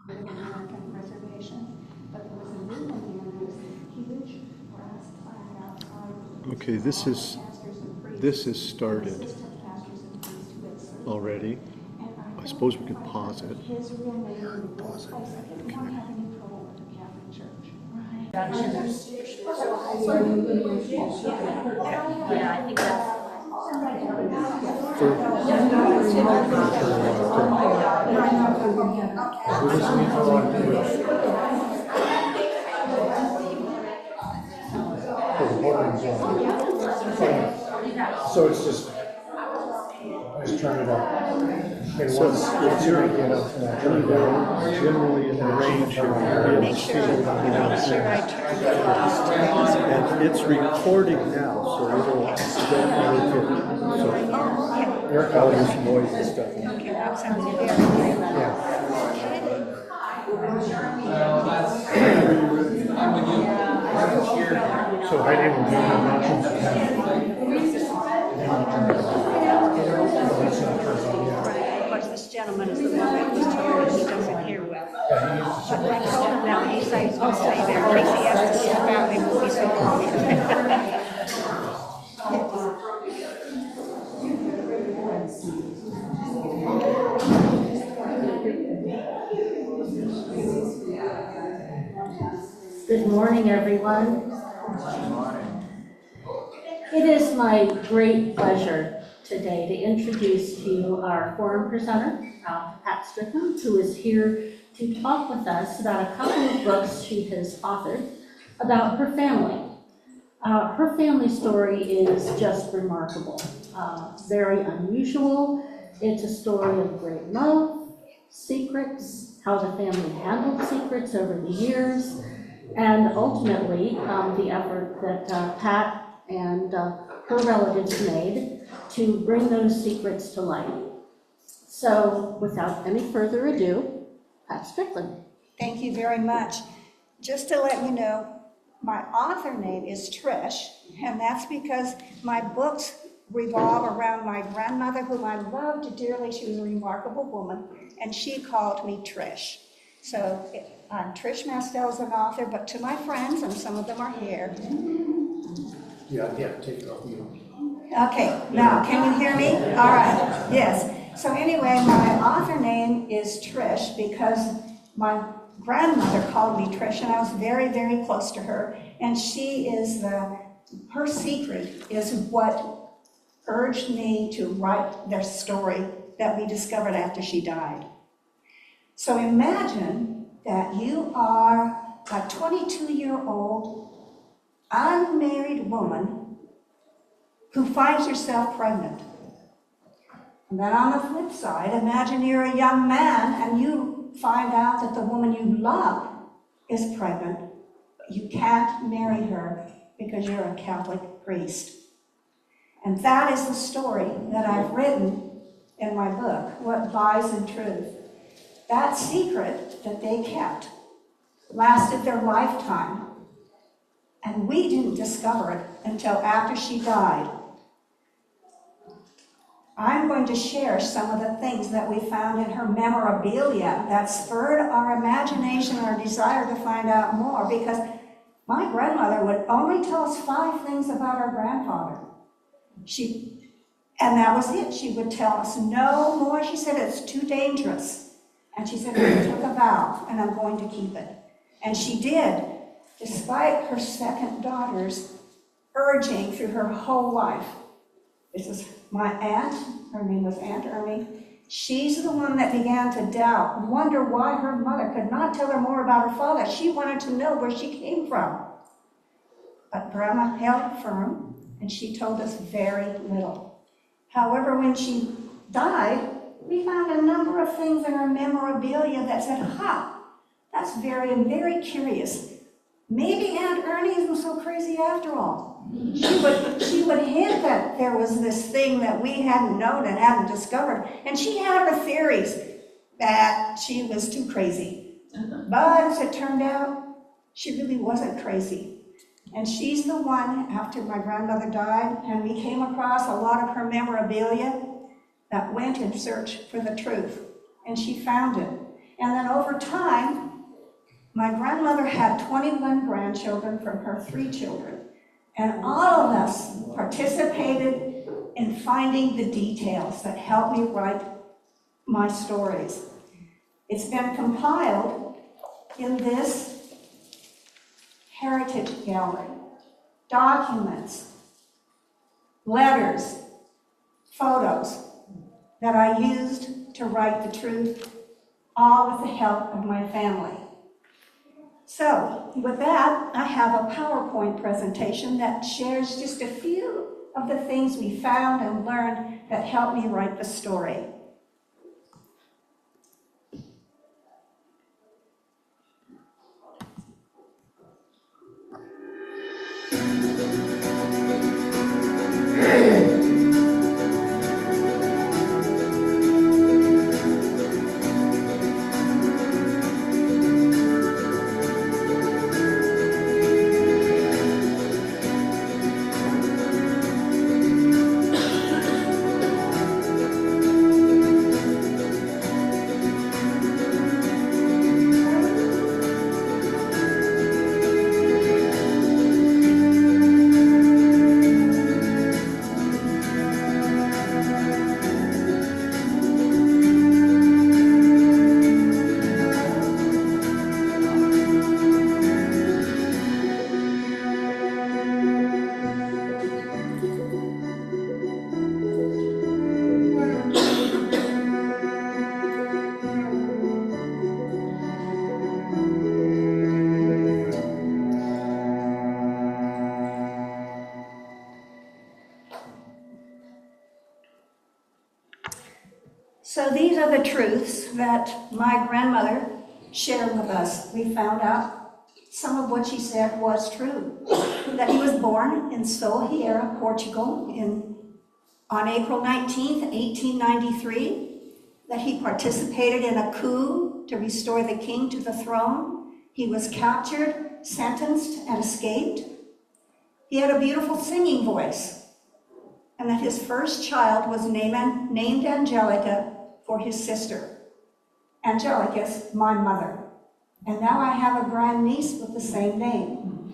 American reservation, but there was a new one there, and there was a huge brass plaque outside. Okay, this is started already. I suppose we could pause it. His real name was place. I think we weren't having any trouble with the Catholic Church. Yeah, I think that's. So it's just turn it up. And So once you're turn it down, generally in the range here, Make sure I turn and it's recording now, so it'll so all this noise and stuff. Okay, that sounds very yeah. So Heidi will do the motions. Of course, this gentleman is the one that was told he doesn't hear well. But I told him now, he's going to stay there in case he has to step out, they won't be so long. Good morning, everyone. It is my great pleasure today to introduce to you our forum presenter, Pat Stricklin, who is here to talk with us about a couple of books she has authored about her family. Her family story is just remarkable, very unusual. It's a story of great love, secrets, how the family handled secrets over the years, and ultimately the effort that Pat and her relatives made to bring those secrets to light. So without any further ado, Pat Stricklin. Thank you very much. Just to let you know, my author name is Trish, and that's because my books revolve around my grandmother, whom I loved dearly. She was a remarkable woman, and she called me Trish. So I'm Trish Mastel as an author, but to my friends, and some of them are here. Yeah, take it off you. Okay, now, can you hear me? All right, yes. So anyway, my author name is Trish because my grandmother called me Trish, and I was very, very close to her. And she is her secret is what urged me to write their story that we discovered after she died. So imagine that you are a 22-year-old unmarried woman who finds herself pregnant. And then on the flip side, imagine you're a young man and you find out that the woman you love is pregnant, but you can't marry her because you're a Catholic priest. And that is the story that I've written in my book, What Lies in Truth. That secret that they kept lasted their lifetime, and we didn't discover it until after she died. I'm going to share some of the things that we found in her memorabilia that spurred our imagination, our desire to find out more, because my grandmother would only tell us 5 things about our grandfather. And that was it. She would tell us no more. She said, it's too dangerous. And she said, I took a vow, and I'm going to keep it. And she did, despite her second daughter's urging through her whole life. This is my aunt, her name was Aunt Ernie. She's the one that began to doubt, wonder why her mother could not tell her more about her father. She wanted to know where she came from. But Grandma held firm, and she told us very little. However, when she died, we found a number of things in her memorabilia that said, that's very, very curious. Maybe Aunt Ernie isn't so crazy after all. She would hint that there was this thing that we hadn't known and hadn't discovered, and she had her theories that she was too crazy. But as it turned out, she really wasn't crazy. And she's the one, after my grandmother died, and we came across a lot of her memorabilia that went in search for the truth, and she found it. And then over time, my grandmother had 21 grandchildren from her 3 children. And all of us participated in finding the details that helped me write my stories. It's been compiled in this heritage gallery. Documents, letters, photos that I used to write the truth, all with the help of my family. So, with that, I have a PowerPoint presentation that shares just a few of the things we found and learned that helped me write the story. So these are the truths that my grandmother shared with us. We found out some of what she said was true. That he was born in Soeira, Portugal on April 19th, 1893. That he participated in a coup to restore the king to the throne. He was captured, sentenced, and escaped. He had a beautiful singing voice. And that his first child was named Angelica for his sister. Angelica's my mother. And now I have a grandniece with the same name.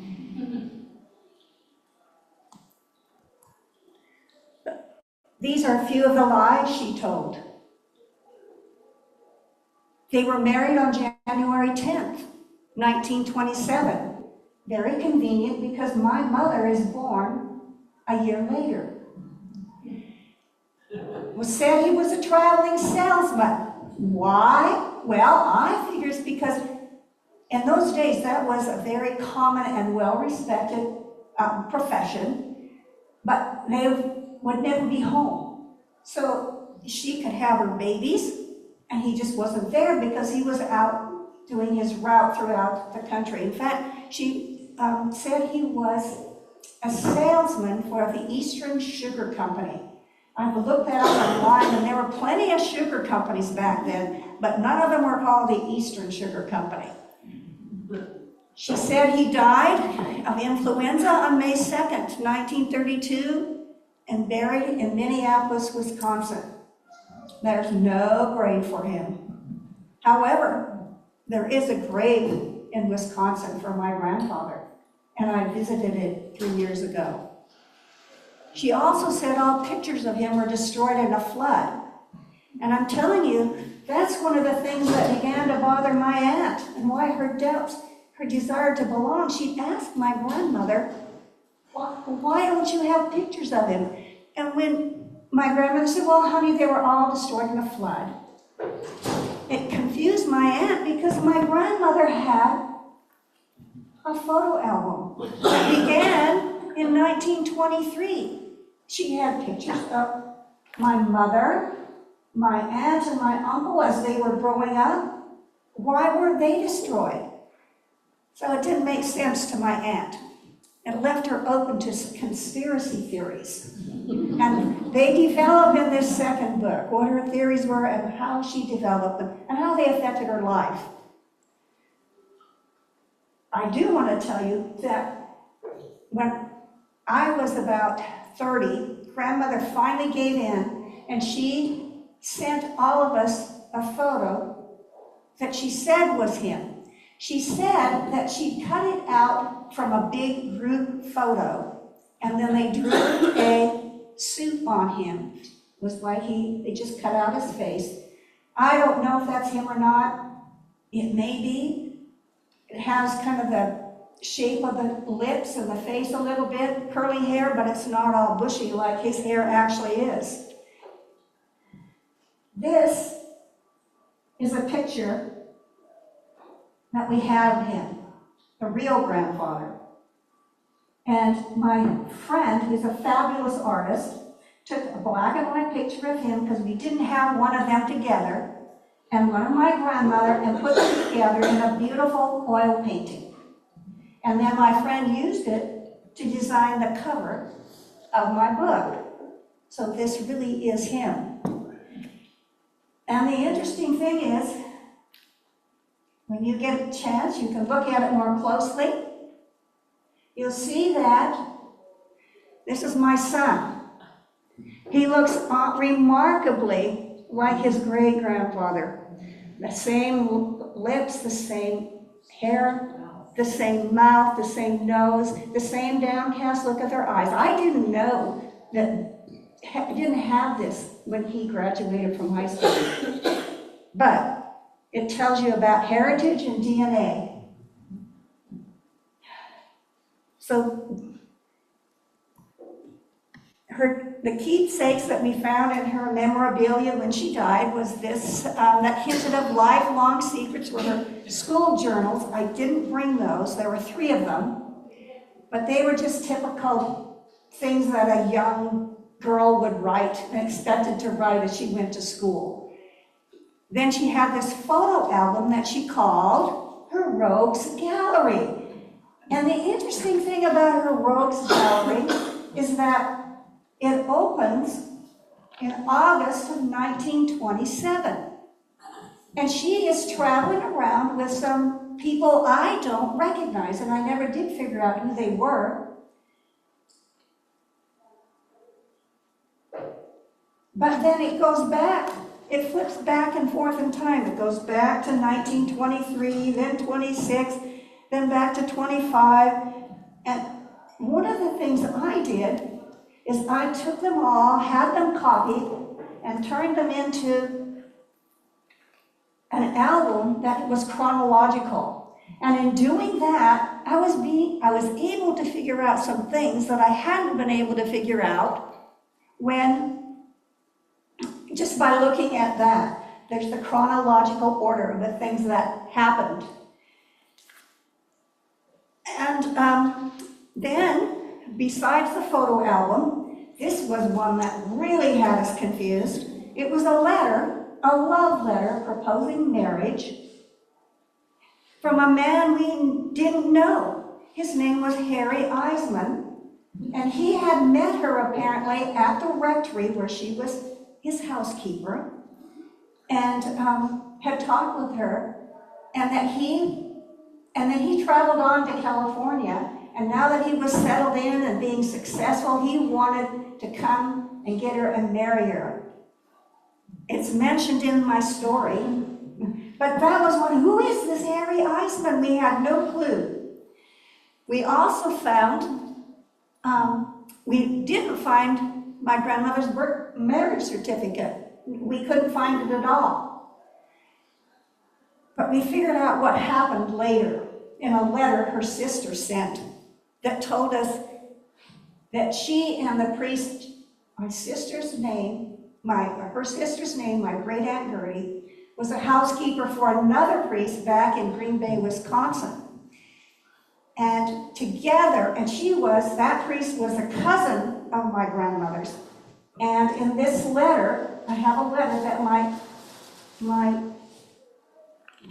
These are a few of the lies she told. They were married on January 10th, 1927. Very convenient because my mother is born a year later. Was said he was a traveling salesman. Why? Well, I figure it's because in those days that was a very common and well-respected profession, but they would never be home. So she could have her babies, and he just wasn't there because he was out doing his route throughout the country. In fact, she said he was a salesman for the Eastern Sugar Company. I've looked that up online, and there were plenty of sugar companies back then, but none of them were called the Eastern Sugar Company. She said he died of influenza on May 2nd, 1932, and buried in Minneapolis, Wisconsin. There's no grave for him. However, there is a grave in Wisconsin for my grandfather, and I visited it 3 years ago. She also said all pictures of him were destroyed in a flood. And I'm telling you, that's one of the things that began to bother my aunt, and why her doubts, her desire to belong. She asked my grandmother, why don't you have pictures of him? And when my grandmother said, well, honey, they were all destroyed in a flood. It confused my aunt because my grandmother had a photo album that began in 1923. She had pictures of my mother, my aunt, and my uncle as they were growing up. Why were they destroyed? So it didn't make sense to my aunt. It left her open to conspiracy theories. And they developed in this second book what her theories were and how she developed them and how they affected her life. I do want to tell you that when I was about 30, grandmother finally gave in, and she sent all of us a photo that she said was him. She said that she cut it out from a big group photo, and then they drew a suit on him. It was like they just cut out his face. I don't know if that's him or not. It may be. It has kind of the shape of the lips and the face a little bit, curly hair, but it's not all bushy like his hair actually is. This is a picture that we had of him, the real grandfather. And my friend, who's a fabulous artist, took a black and white picture of him because we didn't have one of them together, and one of my grandmother, and put them together in a beautiful oil painting. And then my friend used it to design the cover of my book. So this really is him. And the interesting thing is, when you get a chance, you can look at it more closely. You'll see that this is my son. He looks remarkably like his great-grandfather. The same lips, the same hair, the same mouth, the same nose, the same downcast look of their eyes. I didn't know that he didn't have this when he graduated from high school. But it tells you about heritage and DNA. So the keepsakes that we found in her memorabilia when she died was this, that hinted of lifelong secrets were her school journals. I didn't bring those. There were 3 of them. But they were just typical things that a young girl would write and expected to write as she went to school. Then she had this photo album that she called her Rogues Gallery. And the interesting thing about her Rogues Gallery is that it opens in August of 1927. And she is traveling around with some people I don't recognize, and I never did figure out who they were. But then it goes back. It flips back and forth in time. It goes back to 1923, then 26, then back to 25. And one of the things I did is I took them all, had them copied, and turned them into an album that was chronological. And in doing that, I was able to figure out some things that I hadn't been able to figure out just by looking at that. There's the chronological order of the things that happened. And then, besides the photo album, this was one that really had us confused. It was a letter, a love letter proposing marriage from a man we didn't know. His name was Harry Eisman, and he had met her apparently at the rectory where she was his housekeeper, and had talked with her, and then he traveled on to California, and now that he was settled in and being successful, he wanted to come and get her and marry her. It's mentioned in my story, but that was one. Who is this Harry Eisman? We had no clue. We also found, we didn't find my grandmother's marriage certificate. We couldn't find it at all. But we figured out what happened later in a letter her sister sent that told us that she and the priest, her sister's name, my great Aunt Ernie, was a housekeeper for another priest back in Green Bay, Wisconsin. And together, and that priest was a cousin of my grandmother's. And in this letter, I have a letter that my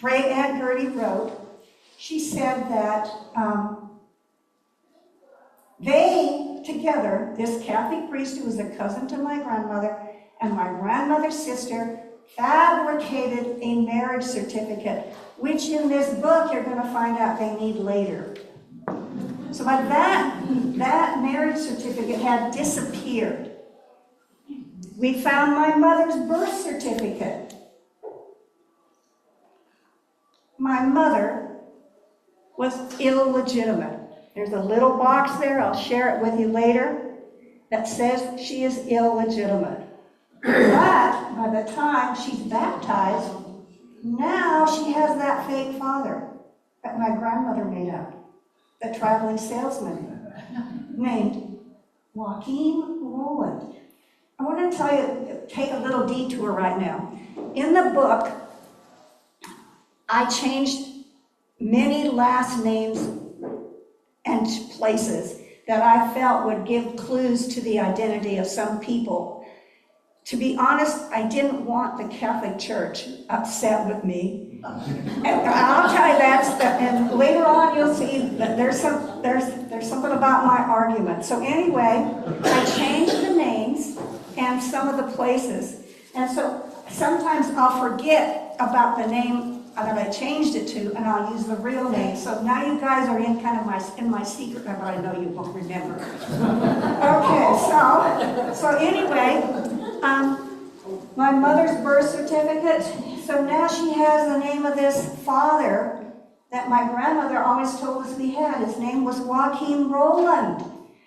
great Aunt Gertie wrote. She said that they together, this Catholic priest who was a cousin to my grandmother and my grandmother's sister, fabricated a marriage certificate, which in this book you're going to find out they need later. So but that marriage certificate had disappeared. We found my mother's birth certificate. my mother was illegitimate. There's a little box there, I'll share it with you later, that says she is illegitimate. But by the time she's baptized, now she has that fake father that my grandmother made up, the traveling salesman named Joaquin Rowland. I want to tell you, take a little detour right now. In the book, I changed many last names and places that I felt would give clues to the identity of some people. To be honest, I didn't want the Catholic Church upset with me. And I'll tell you and later on you'll see that there's something about my argument. So anyway, I changed the names and some of the places. And so sometimes I'll forget about the name that I changed it to, and I'll use the real name. So now you guys are in kind of in my secret, but I know you won't remember. Okay, so anyway, my mother's birth certificate. So now she has the name of this father that my grandmother always told us we had. His name was Joaquin Rowland.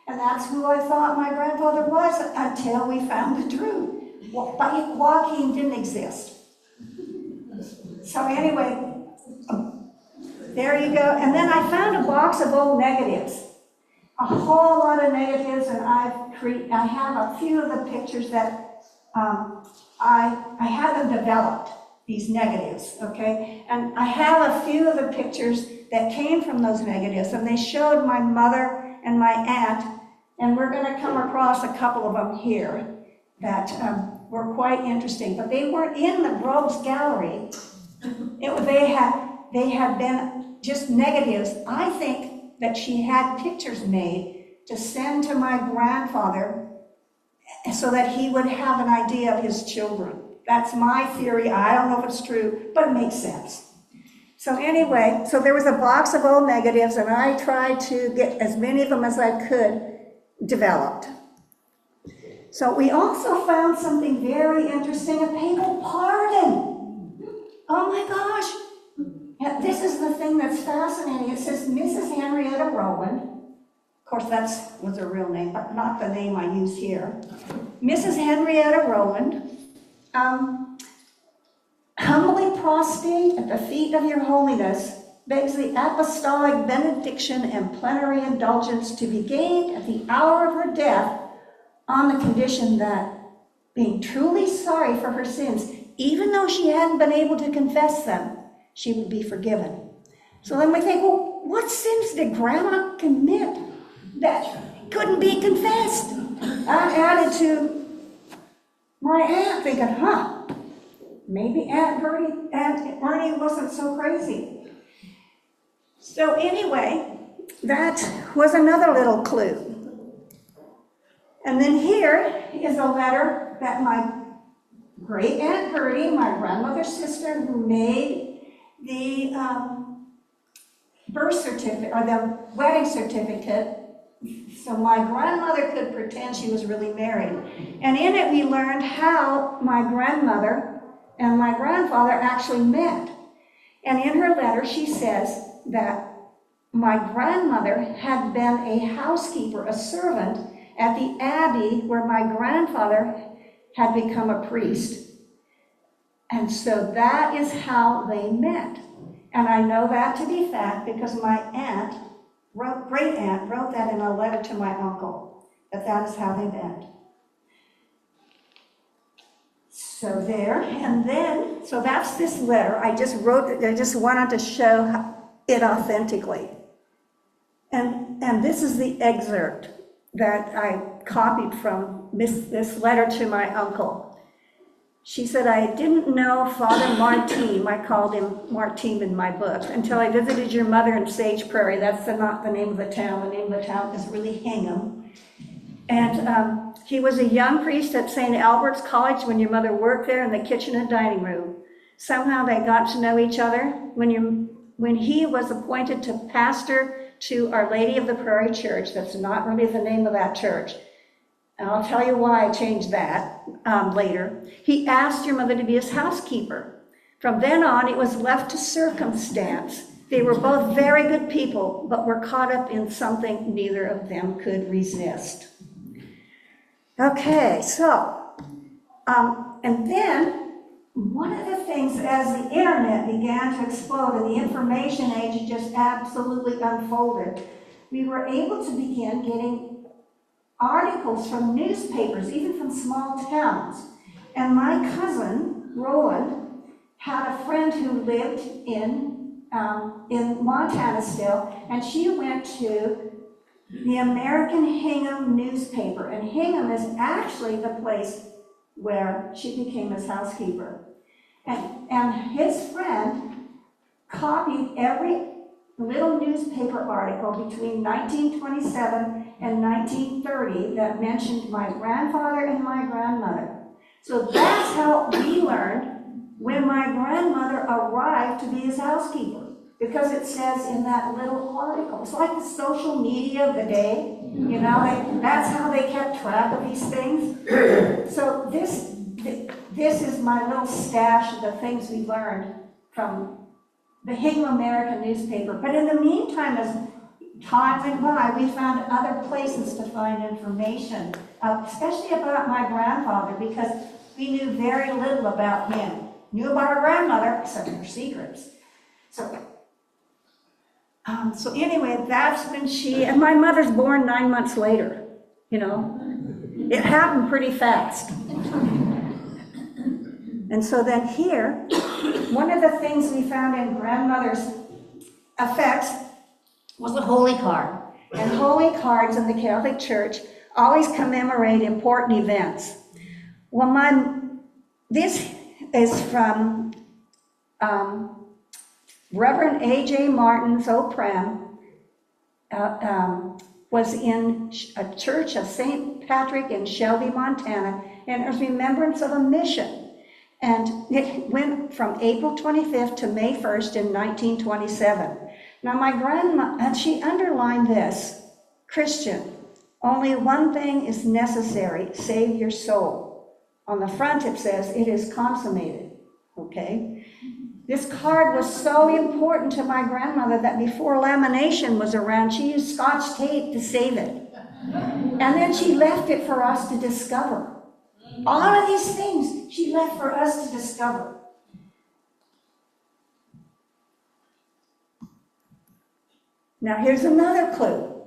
And that's who I thought my grandfather was until we found the truth. Joaquin didn't exist. So anyway, there you go. And then I found a box of old negatives. A whole lot of negatives, and I have a few of the pictures that I had them developed, these negatives, okay? And I have a few of the pictures that came from those negatives, and they showed my mother and my aunt, and we're going to come across a couple of them here that were quite interesting, but they weren't in the Rogues Gallery. They had been just negatives. I think that she had pictures made to send to my grandfather so that he would have an idea of his children. That's my theory. I don't know if it's true, but it makes sense. So anyway, so there was a box of old negatives, and I tried to get as many of them as I could developed. So we also found something very interesting, a papal pardon. Oh my gosh. Yeah, this is the thing that's fascinating. It says Mrs. Henrietta Rowland. Of course, that was her real name, but not the name I use here. Mrs. Henrietta Rowland, humbly prostrate at the feet of your holiness, begs the apostolic benediction and plenary indulgence to be gained at the hour of her death on the condition that, being truly sorry for her sins, even though she hadn't been able to confess them, she would be forgiven. So then we think, well, what sins did Grandma commit that couldn't be confessed? I added to my aunt thinking, maybe Aunt Ernie wasn't so crazy. So anyway, that was another little clue. And then here is a letter that my great Aunt Ernie, my grandmother's sister, who made the birth certificate, or the wedding certificate, so my grandmother could pretend she was really married. And in it we learned how my grandmother and my grandfather actually met. And in her letter she says that my grandmother had been a housekeeper, a servant, at the abbey where my grandfather had become a priest. And so that is how they met. And I know that to be fact because my aunt, great aunt, wrote that in a letter to my uncle, that is how they met. So there, and then, so that's this letter. I just wanted to show it authentically. And this is the excerpt that I copied from this letter to my uncle. She said, I didn't know Father Martin, I called him Martin in my book, until I visited your mother in Sage Prairie. That's not the name of the town. The name of the town is really Hingham. And he was a young priest at St. Albert's College when your mother worked there in the kitchen and dining room. Somehow they got to know each other. When he was appointed to pastor to Our Lady of the Prairie Church, that's not really the name of that church, and I'll tell you why I changed that later. He asked your mother to be his housekeeper. From then on, it was left to circumstance. They were both very good people, but were caught up in something neither of them could resist. Okay, so, and then one of the things as the internet began to explode and the information age just absolutely unfolded, we were able to begin getting articles from newspapers, even from small towns. And my cousin, Roland, had a friend who lived in Montana still, and she went to the American Hingham newspaper, and Hingham is actually the place where she became his housekeeper. And his friend copied every little newspaper article between 1927 and 1930 that mentioned my grandfather and my grandmother. So that's how we learned when my grandmother arrived to be his housekeeper, because it says in that little article. It's like the social media of the day, you know, that's how they kept track of these things. So this is my little stash of the things we learned from the Hingham American newspaper. But in the meantime, as time went by, we found other places to find information, especially about my grandfather, because we knew very little about him. Knew about our grandmother, except her secrets. So anyway, that's when and my mother's born 9 months later, you know. It happened pretty fast. And so then here, one of the things we found in grandmother's effects was a holy card. And holy cards in the Catholic Church always commemorate important events. Well, this is from Reverend A.J. Martin's Oprem, was in a church of St. Patrick in Shelby, Montana, and it was remembrance of a mission. And it went from April 25th to May 1st in 1927. Now my grandma, and she underlined this, Christian, only one thing is necessary, save your soul. On the front it says, it is consummated, okay? This card was so important to my grandmother that before lamination was around, she used Scotch tape to save it. And then she left it for us to discover. All of these things she left for us to discover. Now here's another clue.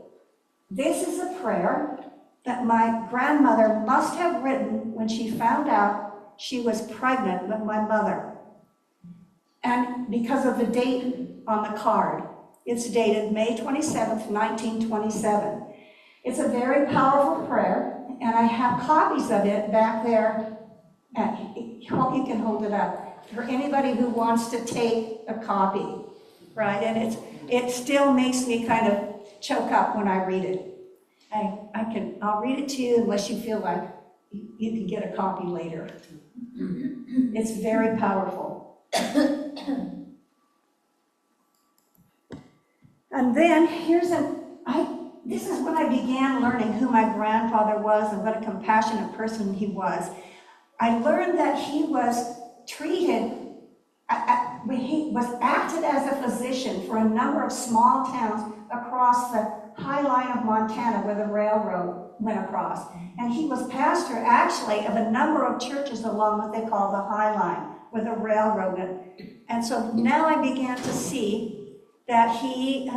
This is a prayer that my grandmother must have written when she found out she was pregnant with my mother. And because of the date on the card, it's dated May 27th, 1927. It's a very powerful prayer, and I have copies of it back there. Hope you can hold it up for anybody who wants to take a copy, right? And it still makes me kind of choke up when I read it. I'll read it to you unless you feel like you can get a copy later. It's very powerful. And then this is when I began learning who my grandfather was and what a compassionate person he was. I learned that he was treated, he was acted as a physician for a number of small towns across the high line of Montana where the railroad went across. And he was pastor actually of a number of churches along what they call the High Line, where the railroad went. And so now I began to see that he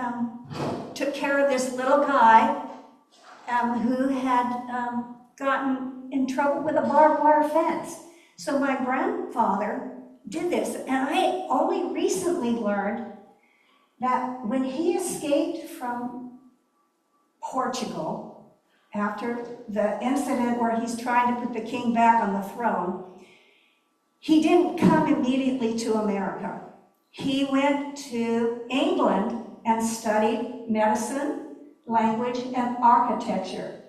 took care of this little guy who had gotten in trouble with a barbed wire fence. So my grandfather did this, and I only recently learned that when he escaped from Portugal after the incident where he's trying to put the king back on the throne, he didn't come immediately to America. He went to England and studied medicine, language, and architecture.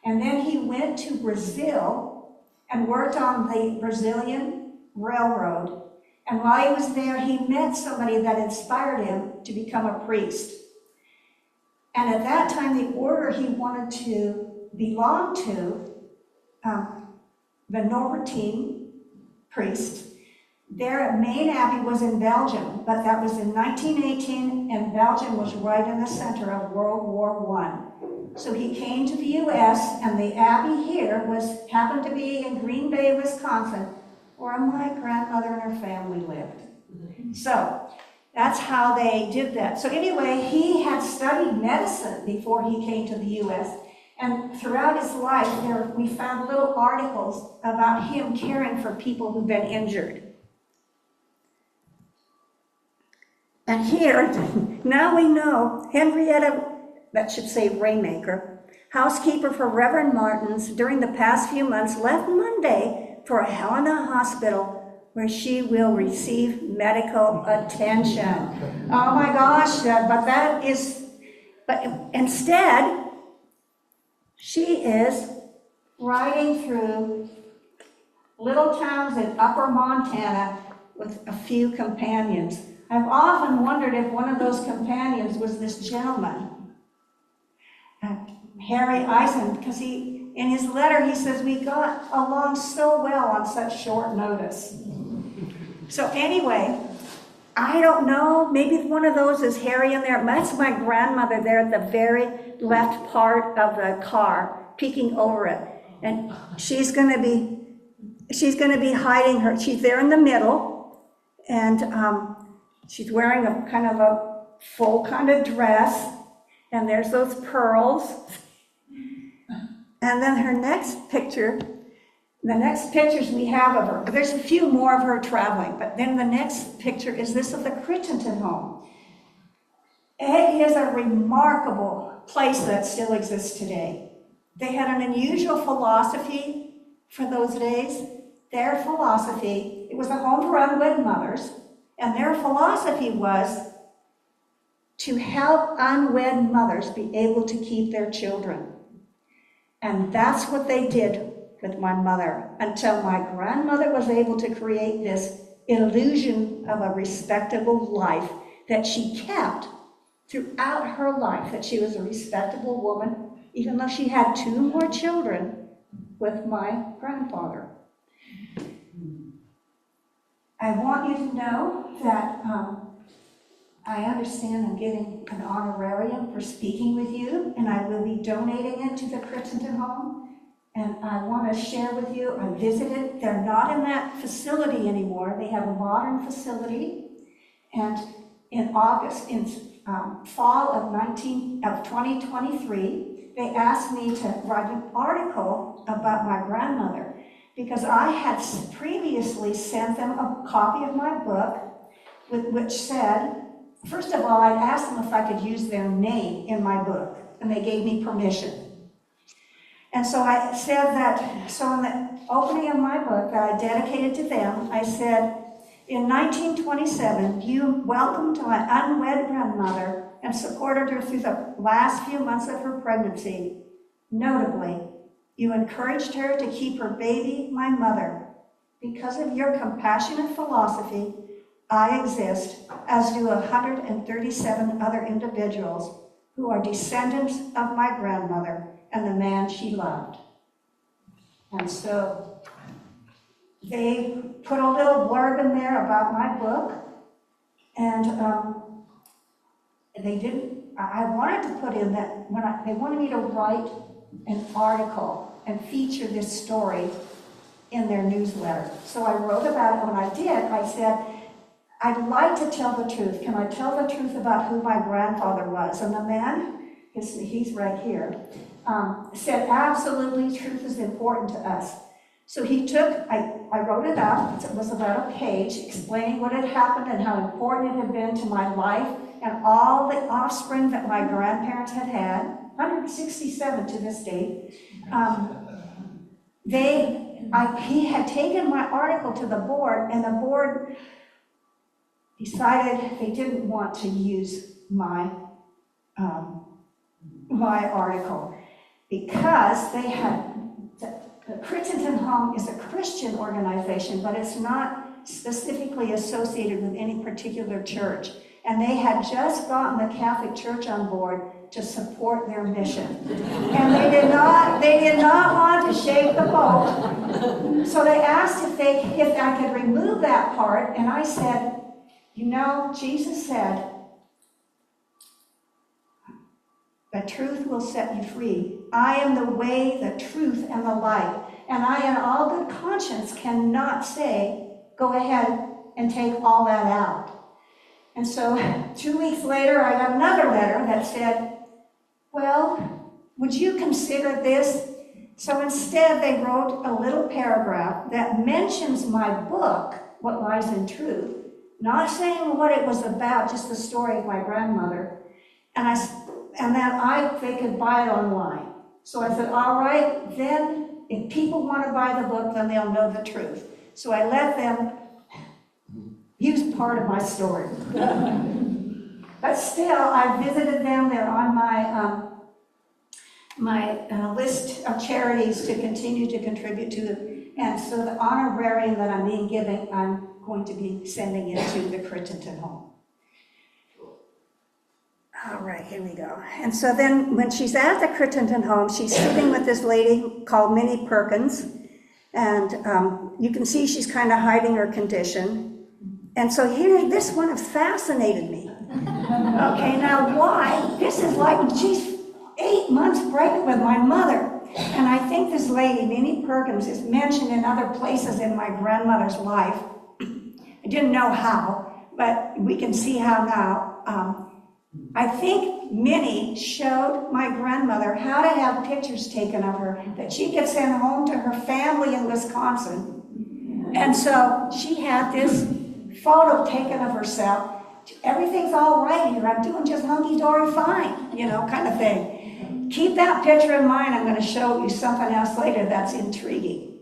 And then he went to Brazil and worked on the Brazilian railroad. And while he was there, he met somebody that inspired him to become a priest. And at that time, the order he wanted to belong to, the Norbertine priests, Their main abbey was in Belgium, but that was in 1918, and Belgium was right in the center of World War I. So he came to the U.S., and the abbey here happened to be in Green Bay, Wisconsin, where my grandmother and her family lived. So that's how they did that. So anyway, he had studied medicine before he came to the U.S., and throughout his life, we found little articles about him caring for people who've been injured. And here, now we know, Henrietta, that should say Raymaker, housekeeper for Reverend Martins, during the past few months, left Monday for Helena Hospital, where she will receive medical attention. Oh my gosh, but instead, she is riding through little towns in upper Montana with a few companions. I've often wondered if one of those companions was this gentleman, Harry Eisen, because in his letter he says, we got along so well on such short notice. So anyway, I don't know, maybe one of those is Harry in there. That's my grandmother there at the very left part of the car, peeking over it. And she's going to be hiding her, she's there in the middle, and she's wearing a kind of a full kind of dress, and there's those pearls. And then her next picture, the next pictures we have of her, there's a few more of her traveling, but then the next picture is this of the Crittenden home. It is a remarkable place that still exists today. They had an unusual philosophy for those days. Their philosophy, it was a home for unwed mothers, and their philosophy was to help unwed mothers be able to keep their children. And that's what they did with my mother, until my grandmother was able to create this illusion of a respectable life that she kept throughout her life, that she was a respectable woman, even though she had 2 more children with my grandfather. I want you to know that I understand I'm getting an honorarium for speaking with you, and I will be donating it to the Crittenden home. And I want to share with you, I visited, they're not in that facility anymore. They have a modern facility. And in August, in fall of 2023, they asked me to write an article about my grandmother, because I had previously sent them a copy of my book, which said, first of all, I asked them if I could use their name in my book, and they gave me permission. And so I said that, so in the opening of my book that I dedicated to them, I said, in 1927, you welcomed my unwed grandmother and supported her through the last few months of her pregnancy. Notably, you encouraged her to keep her baby, my mother. Because of your compassionate philosophy, I exist, as do 137 other individuals who are descendants of my grandmother and the man she loved. And so they put a little blurb in there about my book, and I wanted to put in that they wanted me to write an article and feature this story in their newsletter. So I wrote about it. When I did, I said, I'd like to tell the truth. Can I tell the truth about who my grandfather was? And the man, he's right here, said, absolutely, truth is important to us. So I wrote it up. It was about a page explaining what had happened and how important it had been to my life and all the offspring that my grandparents had had, 167 to this date. He had taken my article to the board, and the board decided they didn't want to use my article because they had, the Crittenden Home is a Christian organization, but it's not specifically associated with any particular church. And they had just gotten the Catholic Church on board to support their mission. And they did not want to shake the boat So they asked if I could remove that part, and I said, you know, Jesus said, the truth will set you free. I am the way, the truth, and the life. And I, in all good conscience, cannot say, go ahead and take all that out. And so 2 weeks later, I got another letter that said, well, would you consider this? So instead, they wrote a little paragraph that mentions my book, What Lies in Truth, not saying what it was about, just the story of my grandmother, and that they could buy it online. So I said, all right, then if people want to buy the book, then they'll know the truth. So I let them use part of my story. But still, I visited them. They're on my list of charities to continue to contribute to. And so the honorarium that I'm being given, I'm going to be sending it to the Crittenton home. All right, here we go. And so then when she's at the Crittenton home, she's sitting with this lady called Minnie Perkins. And you can see she's kind of hiding her condition. And so here, this one has fascinated me. Okay, now why? This is like, she's 8 months pregnant with my mother. And I think this lady, Minnie Perkins, is mentioned in other places in my grandmother's life. I didn't know how, but we can see how now. I think Minnie showed my grandmother how to have pictures taken of her that she could send home to her family in Wisconsin. And so she had this photo taken of herself. Everything's all right here. I'm doing just hunky-dory fine, you know, kind of thing. Keep that picture in mind. I'm going to show you something else later that's intriguing.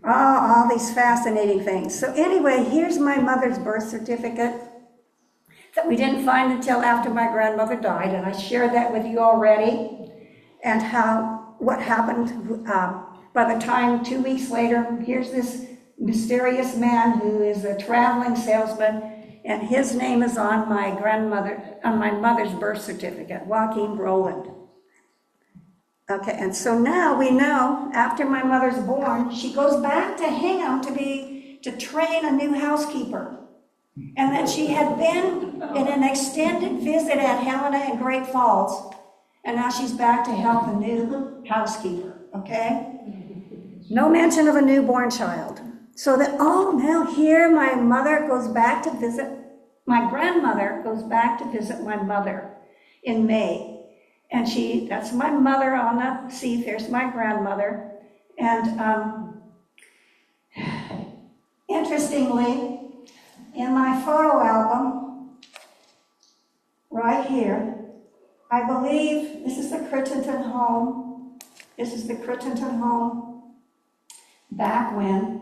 Oh, all these fascinating things. So anyway, here's my mother's birth certificate that we didn't find until after my grandmother died, and I shared that with you already, and what happened by the time 2 weeks later. Here's this mysterious man who is a traveling salesman, and his name is on my mother's birth certificate, Joaquin Roland. Okay, and so now we know after my mother's born, she goes back to Hingham to train a new housekeeper. And then she had been in an extended visit at Helena and Great Falls, and now she's back to help a new housekeeper, okay? No mention of a newborn child. So that, oh, now here my mother goes back to visit, my grandmother goes back to visit my mother in May. And that's my mother on the seat, there's my grandmother. And interestingly, in my photo album, right here, I believe this is the Crittenton home. This is the Crittenton home back when.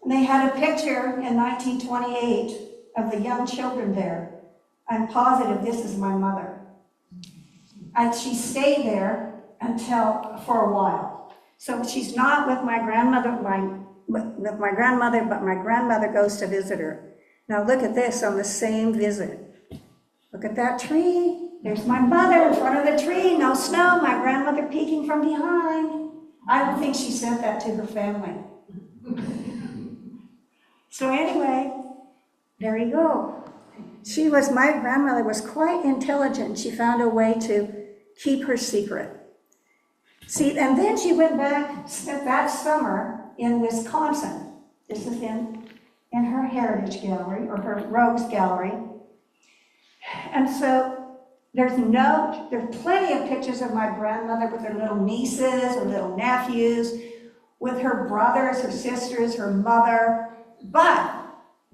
And they had a picture in 1928 of the young children there. I'm positive this is my mother. She stayed there for a while. So she's not with my grandmother, with my grandmother, but my grandmother goes to visit her. Now look at this on the same visit. Look at that tree. There's my mother in front of the tree. No snow. My grandmother peeking from behind. I don't think she sent that to her family. So anyway, there you go. My grandmother was quite intelligent. She found a way to keep her secret. See, and then she went back, spent that summer in Wisconsin. This is in her heritage gallery, or her rogues gallery. And so there's plenty of pictures of my grandmother with her little nieces, her little nephews, with her brothers, her sisters, her mother, but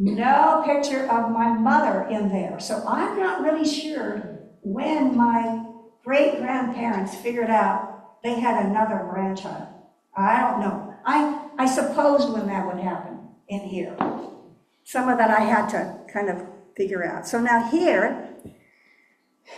no picture of my mother in there. So I'm not really sure when my great-grandparents figured out they had another grandchild. I don't know. I suppose when that would happen in here. Some of that I had to kind of figure out. So now here,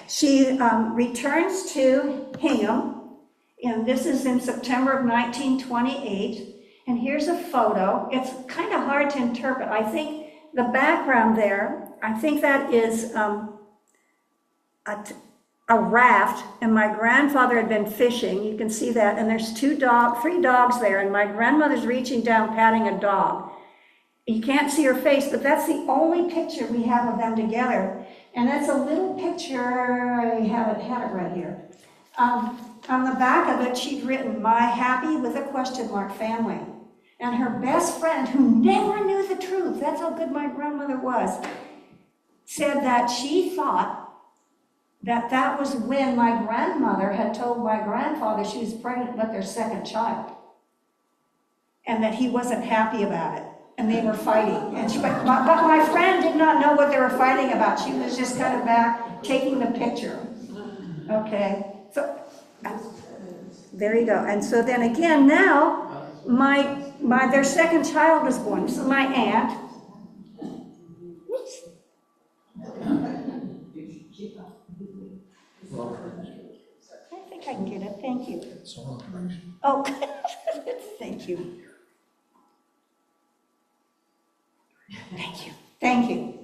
she returns to Hingham, and this is in September of 1928. And here's a photo. It's kind of hard to interpret. I think the background there, I think that is a raft, and my grandfather had been fishing. You can see that, and there's three dogs there, and my grandmother's reaching down, patting a dog. You can't see her face, but that's the only picture we have of them together. And that's a little picture, I had it right here. On the back of it, she'd written, "My happy," with a question mark, "family." And her best friend, who never knew the truth, that's how good my grandmother was, said that she thought that was when my grandmother had told my grandfather she was pregnant with their second child, and that he wasn't happy about it, and they were fighting. But my friend did not know what they were fighting about. She was just kind of back taking the picture. Okay, so there you go. And so then again, now their second child was born. This is my aunt. Whoops. I think I can get it. Thank you. Oh, thank you. Thank you. Thank you.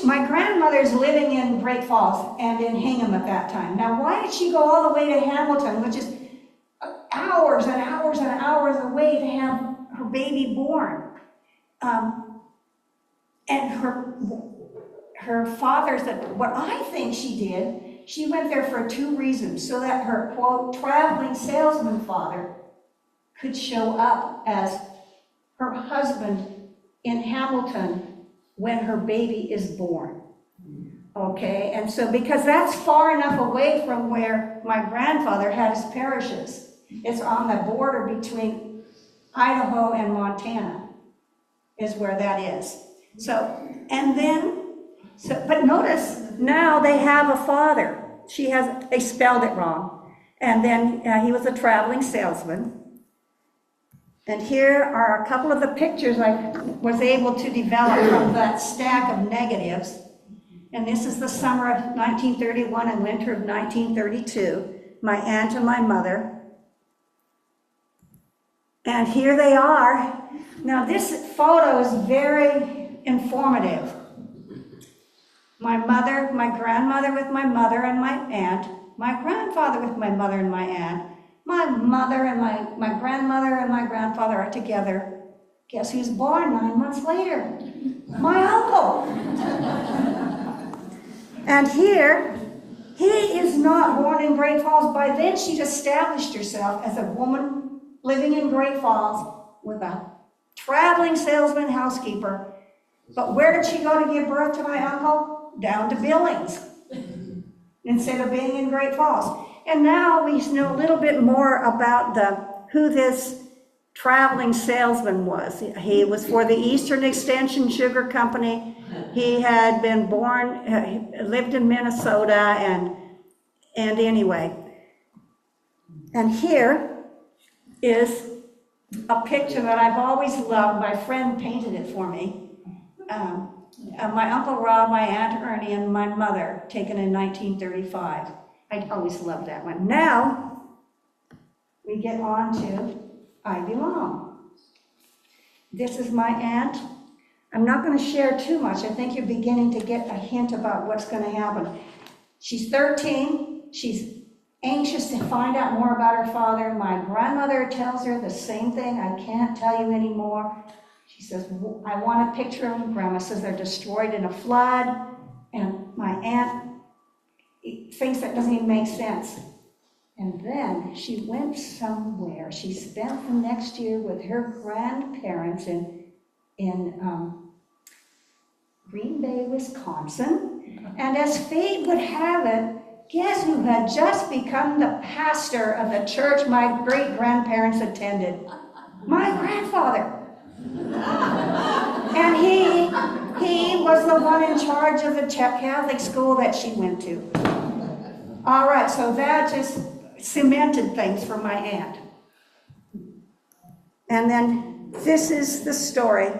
My grandmother's living in Great Falls and in Hingham at that time. Now, why did she go all the way to Hamilton, which is hours and hours and hours away to have her baby born? And her father said, what I think she did, she went there for two reasons. So that her, quote, traveling salesman father could show up as her husband in Hamilton when her baby is born. Okay, and so because that's far enough away from where my grandfather had his parishes. It's on the border between Idaho and Montana is where that is. But notice, now they have a father. They spelled it wrong. And then he was a traveling salesman. And here are a couple of the pictures I was able to develop from that stack of negatives. And this is the summer of 1931 and winter of 1932, my aunt and my mother. And here they are. Now this photo is very informative. My grandmother with my mother and my aunt, my grandfather with my mother and my aunt, my mother and my grandmother and my grandfather are together. Guess who's born 9 months later? My uncle. And here, he is not born in Great Falls. By then, she'd established herself as a woman living in Great Falls with a traveling salesman housekeeper. But where did she go to give birth to my uncle? Down to Billings, instead of being in Great Falls. And now we know a little bit more about who this traveling salesman was. He was for the Eastern Extension Sugar Company. He had been born, lived in Minnesota, and anyway. And here is a picture that I've always loved. My friend painted it for me. My Uncle Rob, my Aunt Ernie, and my mother, taken in 1935. I always loved that one. Now, we get on to I Belong. This is my aunt. I'm not going to share too much. I think you're beginning to get a hint about what's going to happen. She's 13. She's anxious to find out more about her father. My grandmother tells her the same thing. I can't tell you anymore. She says, I want a picture of them. Grandma says they're destroyed in a flood. And my aunt thinks that doesn't even make sense. And then she went somewhere. She spent the next year with her grandparents in Green Bay, Wisconsin. And as fate would have it, guess who had just become the pastor of the church my great-grandparents attended? My grandfather. And he was the one in charge of the Catholic school that she went to. All right, so that just cemented things for my aunt. And then this is the story.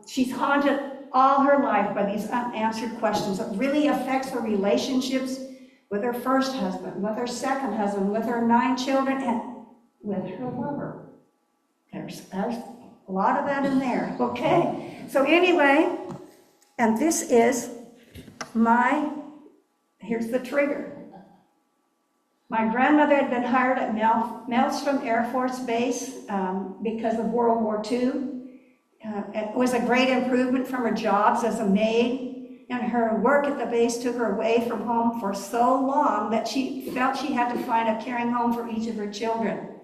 She's haunted all her life by these unanswered questions. It really affects her relationships with her first husband, with her second husband, with her 9 children, and with her lover. There's a lot of that in there. Okay, so anyway, And this is here's the trigger. My grandmother had been hired at Maelstrom Air Force Base because of World War II. It was a great improvement from her jobs as a maid, and her work at the base took her away from home for so long that she felt she had to find a caring home for each of her children.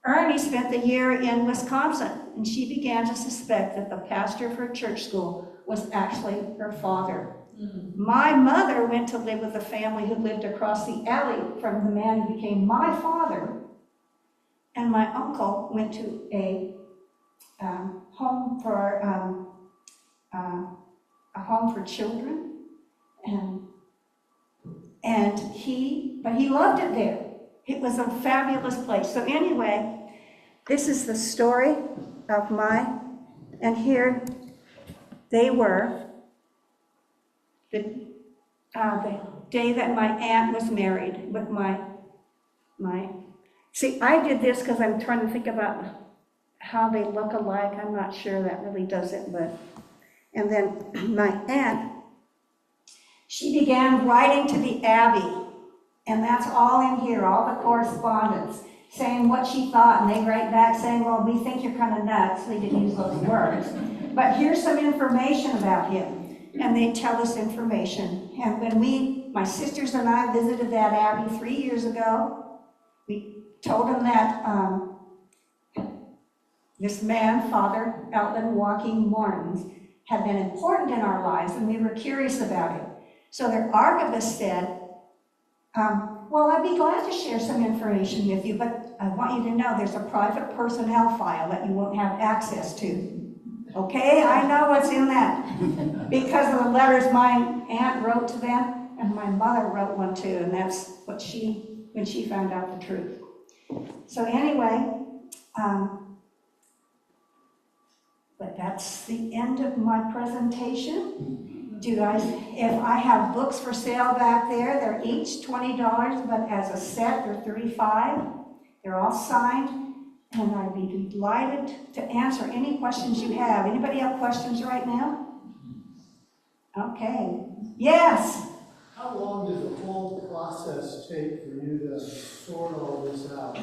Ernie spent the year in Wisconsin, and she began to suspect that the pastor of her church school was actually her father. My mother went to live with a family who lived across the alley from the man who became my father, and my uncle went to a home for children, but he loved it there. It was a fabulous place. So anyway, this is the story of and here they were, the day that my aunt was married with see, I did this because I'm trying to think about how they look alike. I'm not sure that really does it, and then my aunt, she began writing to the Abbey, and that's all in here, all the correspondence, saying what she thought, and they write back saying, well, we think you're kind of nuts. They didn't use those words. But here's some information about him. And they tell us information. And when my sisters and I visited that Abbey 3 years ago, we told them that this man, Father Outland Walking Mortons, had been important in our lives, and we were curious about it. So their archivist said, well, I'd be glad to share some information with you, but I want you to know there's a private personnel file that you won't have access to. Okay, I know what's in that. Because of the letters my aunt wrote to them, and my mother wrote one too, and that's what when she found out the truth. So anyway, but that's the end of my presentation. If I have books for sale back there, they're each $20, but as a set, they're $35. They're all signed. And I'd be delighted to answer any questions you have. Anybody have questions right now? Okay. Yes? How long did the whole process take for you to sort all this out?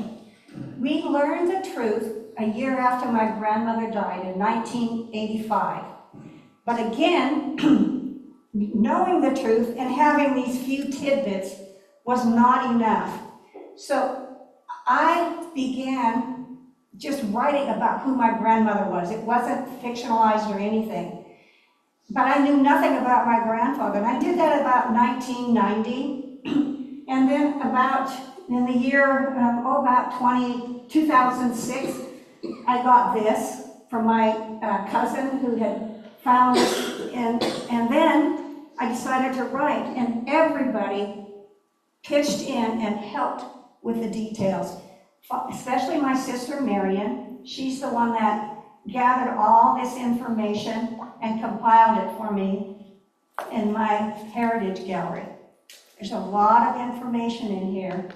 We learned the truth a year after my grandmother died in 1985. But again, knowing the truth and having these few tidbits was not enough. So I began just writing about who my grandmother was. It wasn't fictionalized or anything. But I knew nothing about my grandfather, and I did that about 1990. And then in the year, about 2006, I got this from my cousin who had found this, and then I decided to write, and everybody pitched in and helped with the details. Especially my sister Marion. She's the one that gathered all this information and compiled it for me in my heritage gallery. There's a lot of information in here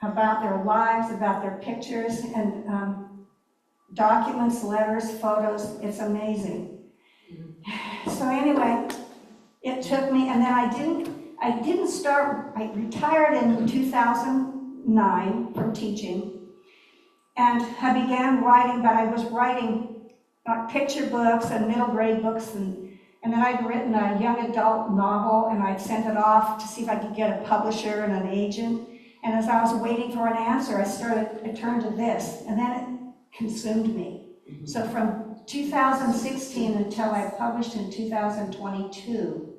about their lives, about their pictures, and documents, letters, photos. It's amazing. So anyway, it took me, and then I didn't start, I retired in 2009 from teaching, and I began writing, but I was writing picture books and middle grade books, and then I'd written a young adult novel, and I'd sent it off to see if I could get a publisher and an agent. And as I was waiting for an answer, I turned to this, and then it consumed me. So from 2016 until I published in 2022,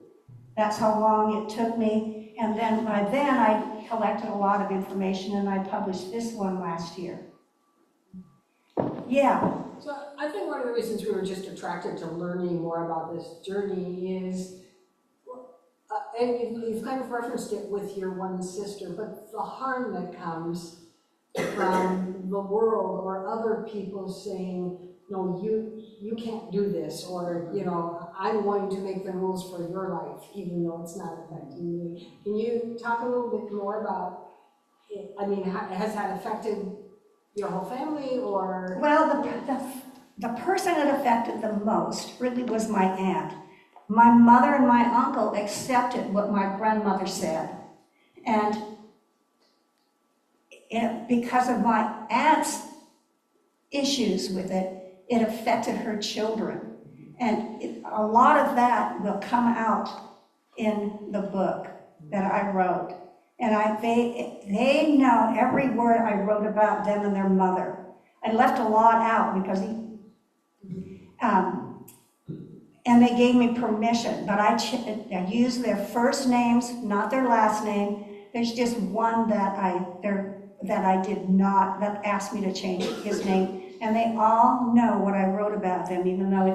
that's how long it took me. And then by then, I collected a lot of information, and I published this one last year. Yeah. So I think one of the reasons we were just attracted to learning more about this journey is, and you've kind of referenced it with your one sister, but the harm that comes from the world or other people saying, no, you can't do this, or, you know, I'm going to make the rules for your life, even though it's not affecting me. Can you talk a little bit more about it? I mean, has that affected your whole family, or? Well, the person it affected the most really was my aunt. my mother and my uncle accepted what my grandmother said. And because of my aunt's issues with it, it affected her children. And a lot of that will come out in the book that I wrote. And they know every word I wrote about them and their mother. I left a lot out because and they gave me permission, but I used their first names, not their last name. There's just one that I did not, that asked me to change his name. And they all know what I wrote about them, even though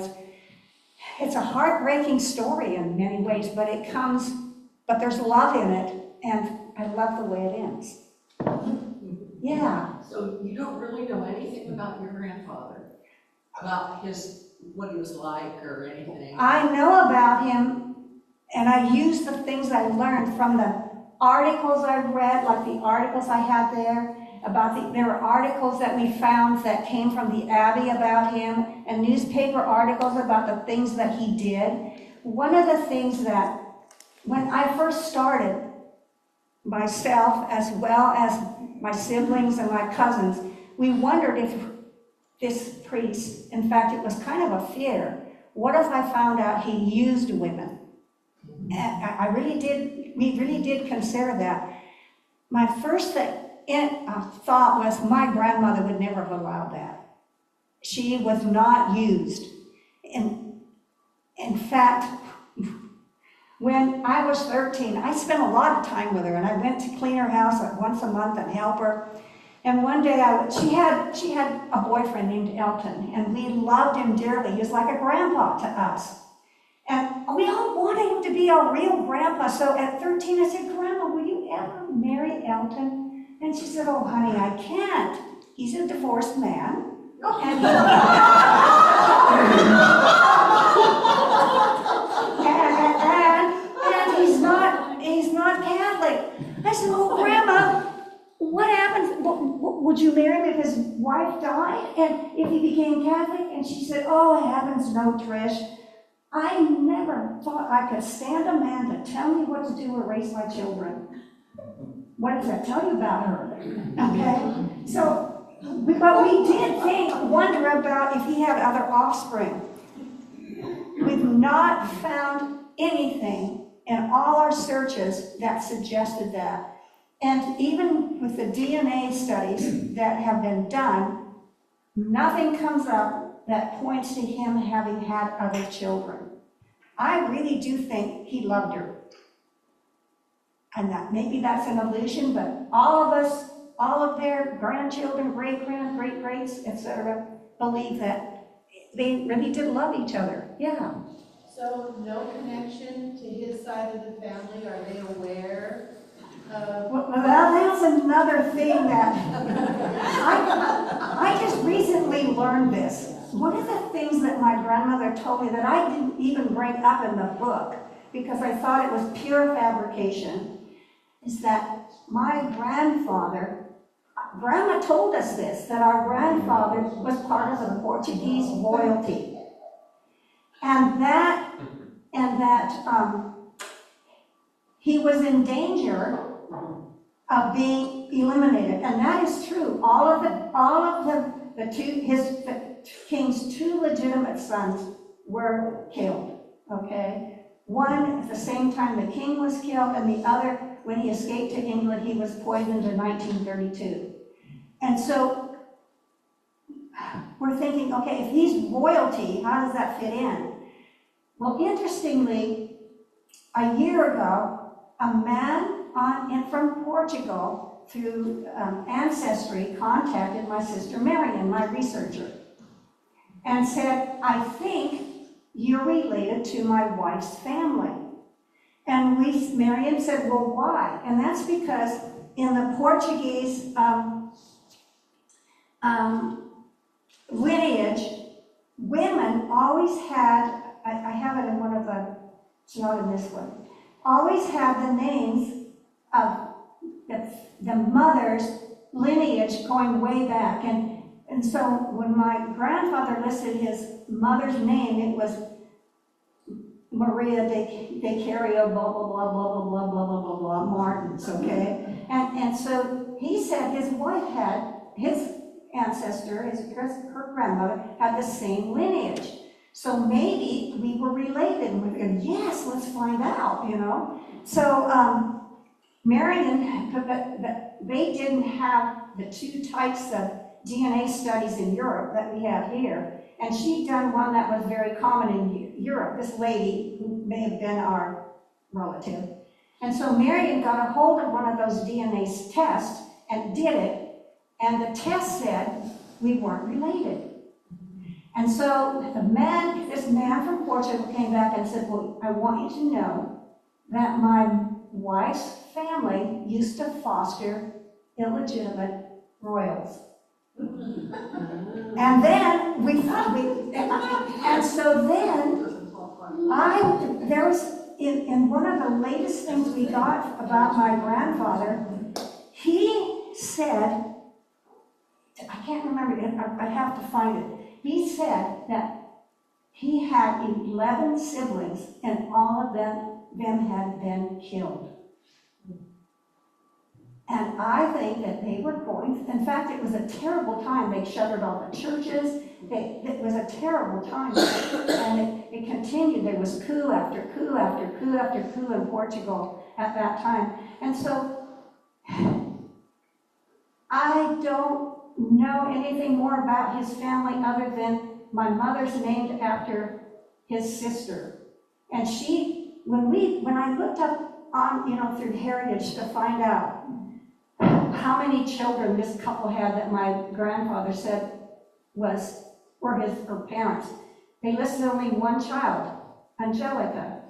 it's a heartbreaking story in many ways, but there's love in it, and I love the way it ends. Yeah. So you don't really know anything about your grandfather, about what he was like or anything? I know about him, and I use the things I learned from the articles I read, like the articles I had there, there were articles that we found that came from the Abbey about him, and newspaper articles about the things that he did. One of the things that, when I first started, myself as well as my siblings and my cousins, we wondered if this priest, in fact, it was kind of a fear. What if I found out he used women? And we really did consider that. My first thought was my grandmother would never have allowed that. She was not used. In fact, when I was 13, I spent a lot of time with her, and I went to clean her house once a month and help her. And one day she had a boyfriend named Elton, and we loved him dearly. He was like a grandpa to us. And we all wanted him to be our real grandpa. So at 13, I said, Grandma, will you ever marry Elton? And she said, oh, honey, I can't. He's a divorced man. And he's not Catholic. I said, well, Grandma, what happens? Would you marry him if his wife died and if he became Catholic? And she said, oh, heavens no, Trish. I never thought I could stand a man to tell me what to do or raise my children. What does that tell you about her? Okay? So, but we did wonder about if he had other offspring. We've not found anything in all our searches that suggested that. And even with the DNA studies that have been done, nothing comes up that points to him having had other children. I really do think he loved her. And maybe that's an illusion, but all of us, all of their grandchildren, great-greats, etc., believe that they really did love each other. Yeah. So no connection to his side of the family? Are they aware of? Well, that's another thing that I just recently learned this. One of the things that my grandmother told me that I didn't even bring up in the book because I thought it was pure fabrication is that my grandfather, Grandma told us this, that our grandfather was part of the Portuguese royalty. And that he was in danger of being eliminated. And that is true. All of the king's two legitimate sons were killed, okay? One at the same time the king was killed, and the other, when he escaped to England, he was poisoned in 1932. And so we're thinking, okay, if he's royalty, how does that fit in? Well, interestingly, a year ago, a man from Portugal through Ancestry contacted my sister Marion, my researcher, and said, I think you're related to my wife's family. And Marion said, well, why? And that's because in the Portuguese lineage, women always had, I have it in one of the, it's not in this one, always had the names of the mother's lineage going way back. And so when my grandfather listed his mother's name, it was Maria de Cario, blah, blah, blah, blah, blah, blah, blah, blah, blah, blah, Martins, okay? And so he said his wife had, his ancestor, her grandmother, had the same lineage. So maybe we were related, and we're going, yes, let's find out, you know? So Marion, they didn't have the two types of DNA studies in Europe that we have here. And she'd done one that was very common in Europe, this lady who may have been our relative. And so Marion got a hold of one of those DNA tests and did it, and the test said we weren't related. And so this man from Portugal came back and said, well, I want you to know that my wife's family used to foster illegitimate royals. And then and so then there was, in one of the latest things we got about my grandfather, he said, I can't remember it, I have to find it. He said that he had 11 siblings and all of them had been killed. And I think that they were going, in fact, it was a terrible time. They shuttered all the churches. It was a terrible time. And it continued. There was coup after coup after coup after coup in Portugal at that time. And so I don't know anything more about his family other than my mother's named after his sister. And when I looked up on, through Heritage to find out how many children this couple had that my grandfather said were her parents, they listed only one child, Angelica,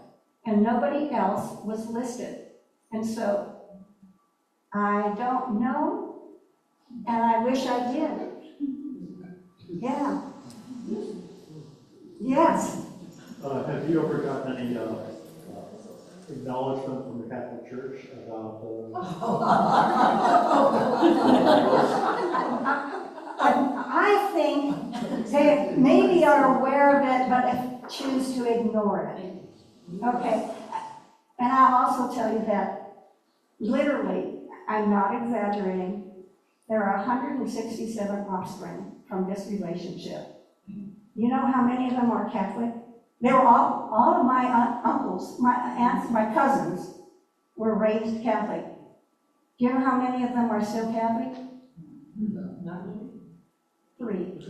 and nobody else was listed. And so I don't know, and I wish I did. Yeah. Yes. Have you ever gotten any acknowledgement from the Catholic Church about I think they maybe are aware of it, but choose to ignore it. Okay. And I'll also tell you that, literally, I'm not exaggerating, there are 167 offspring from this relationship. You know how many of them are Catholic? They were all of my uncles, my aunts, my cousins were raised Catholic. Do you know how many of them are still Catholic? Not many. Three.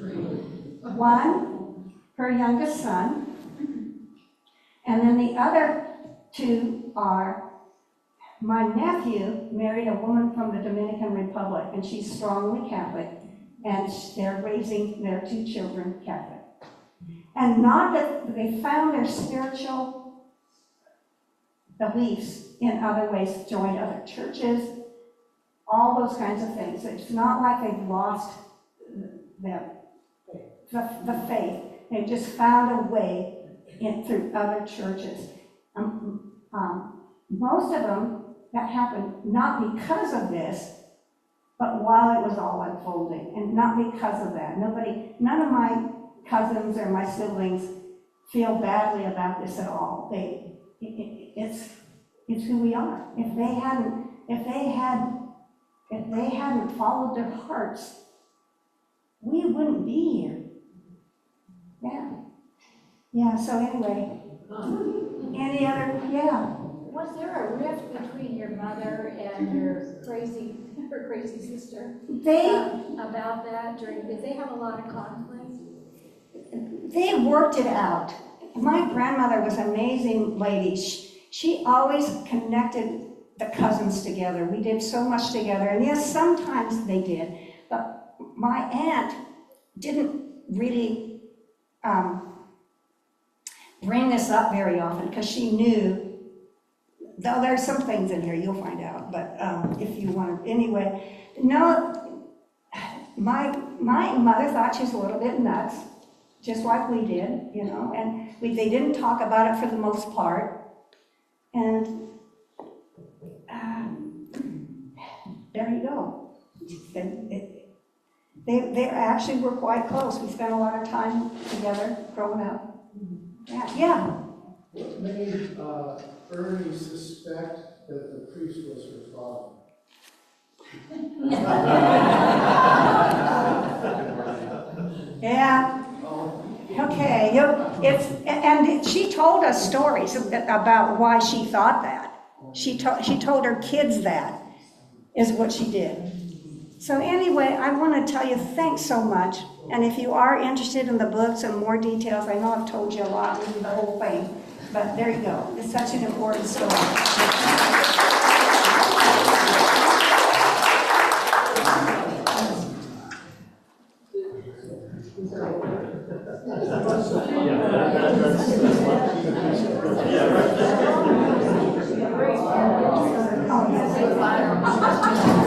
One, her youngest son, and then the other two are, my nephew married a woman from the Dominican Republic, and she's strongly Catholic, and they're raising their two children Catholic. And not that they found their spiritual beliefs in other ways, joined other churches, all those kinds of things. It's not like they've lost the faith. They've just found a way through other churches. Most of them, that happened not because of this, but while it was all unfolding, and not because of that. None of my cousins or my siblings feel badly about this at all. It's who we are. If they hadn't followed their hearts, we wouldn't be here. Yeah, so anyway. Any other, yeah. Was there a rift between your mother and her crazy sister about that did they have a lot of conflict? They worked it out. My grandmother was an amazing lady. She always connected the cousins together. We did so much together. And yes, sometimes they did. But my aunt didn't really bring this up very often because she knew, though there's some things in here you'll find out, but if you want to, anyway. No, my mother thought she was a little bit nuts, just like we did, and they didn't talk about it for the most part. And there you go. They actually were quite close. We spent a lot of time together growing up. Yeah. What made Ernie suspect that the priest was her father? Yeah. Okay, and she told us stories about why she thought that. She told her kids that is what she did. So anyway, I want to tell you thanks so much. And if you are interested in the books and more details, I know I've told you a lot, maybe the whole thing, but there you go. It's such an important story. Oh, yes.